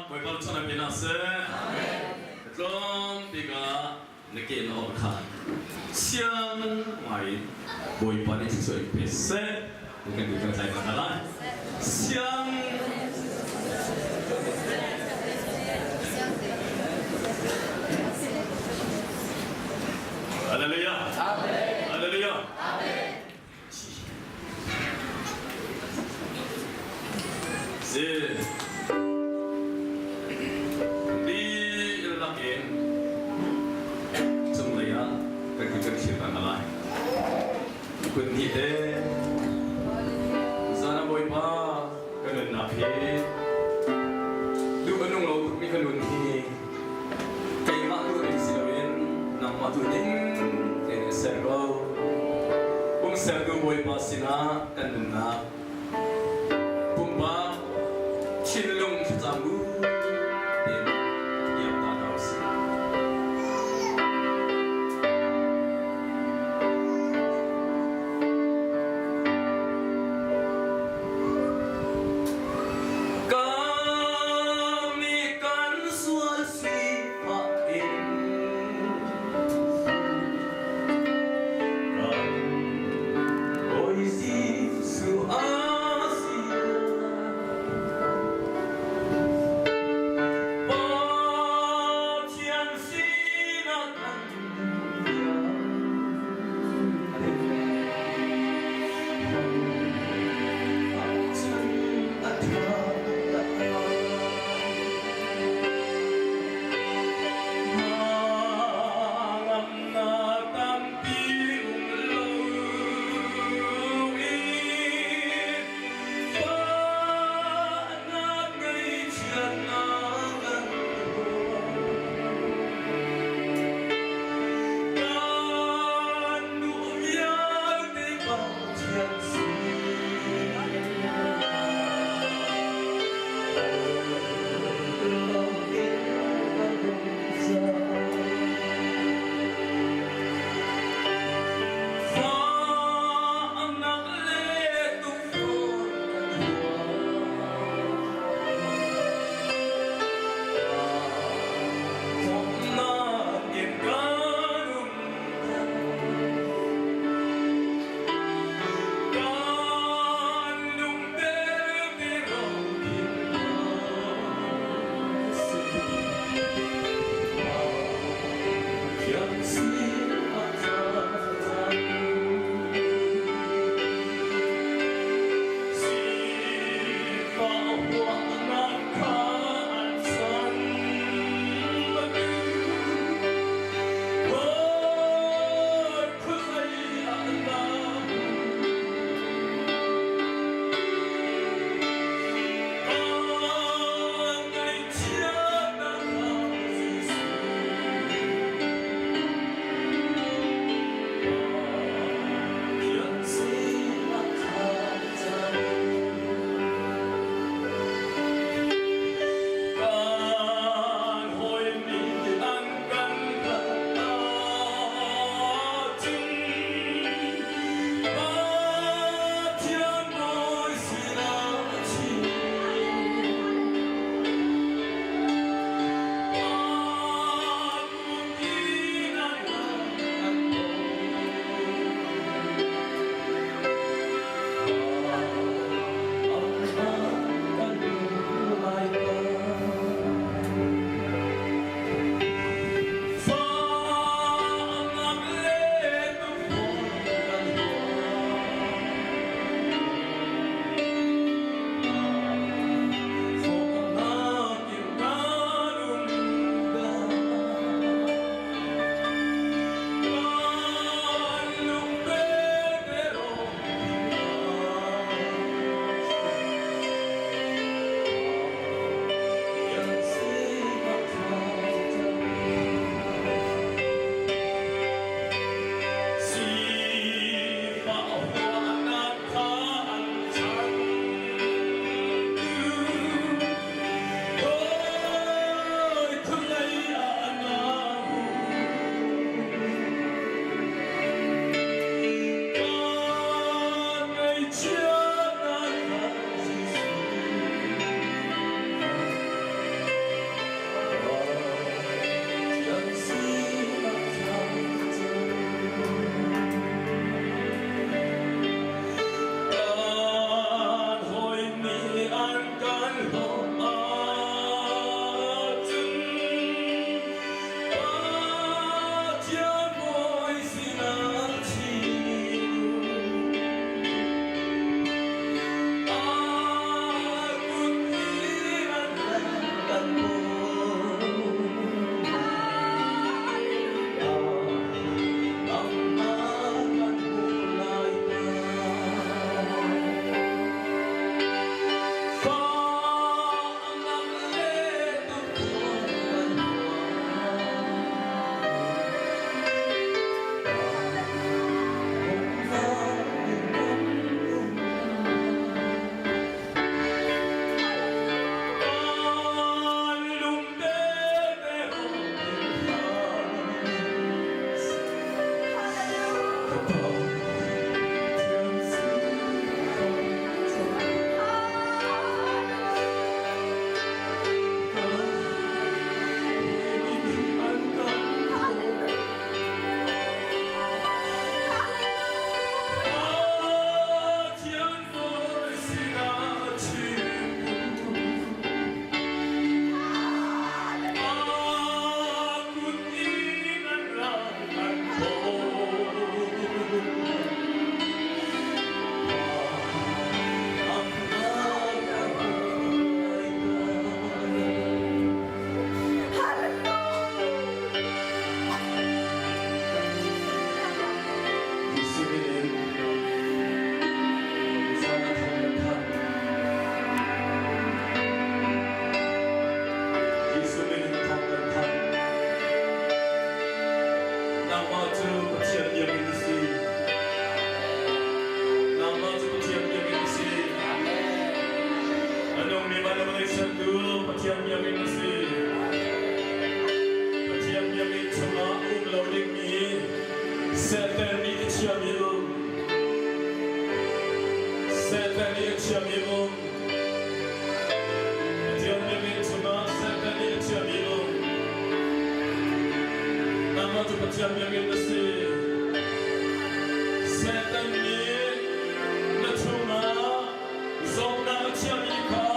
boy baru sana binasa. Rom tiga nekin orkan. Siang mai boy paling sesuai pese. Bukan bukan saya katakan. Siang Haleluya. Amin. Haleluya. Amin. Di lakin semua kegiatan Allah. Kunci sana boy pa kanan napi. Du anong lo mi kanun hi. Kay matu rin silawin ng matuning servo. Kung servo boy pa sina kanun na. Pumpa Chinlong Tamu in Yamadaos. Kami kan suasi pain kan oisi suai satu Patiam yang nasi Patiam yang cuma lauding ni Setan ni ciamilu Setan ni ciamilu Patiam yang cuma setan ni ciamilu Nama tu patiam yang nasi Setan ni cuma Zona ciamika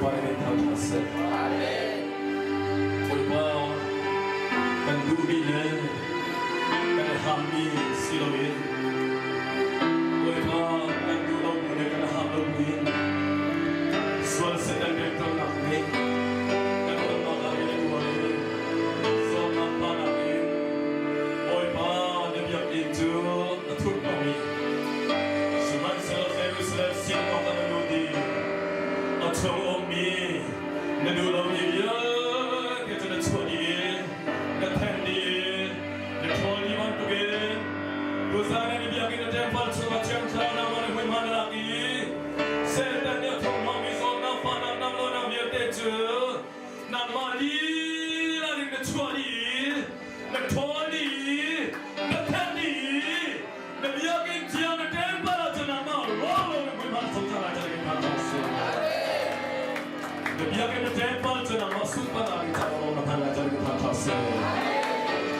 Panginoon tawasa. Ulpa kan dubilan kan hami silawin. Ulpa kan dulaw muna kan halawin. Sual sa tagdagdag nakni. Kan walang makain at walin. Sual ng panangin. Ulpa nabiyak ito natut kami. Suman sa Jerusalem sino kananudi. At sa umi nadulaw niya. Kita na tuwadi. Natendi. Natwali man tugin. Gusana ni biyakin na temple sa matyang sa naman ng manalaki. Setan niya itong mamizon na panang ng lonang biyate na mali lalim na tuwali. Natwali. Natendi. Nabiyakin siya na temple at sa naman. Wala ng manalaki sa matyang sa Nabiyakin na temple sa naman. Supa namin sa mga panalaki sa matyang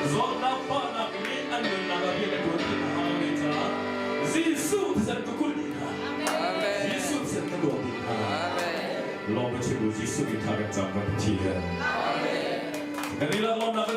Zona pana ni anu nagabi na doon kinahangita. Jesus sa tukulina. Amen. Jesus sa tukulina. Amen. Lord, Jesus kita akan jaga dia. Amen. Kanila Lord nak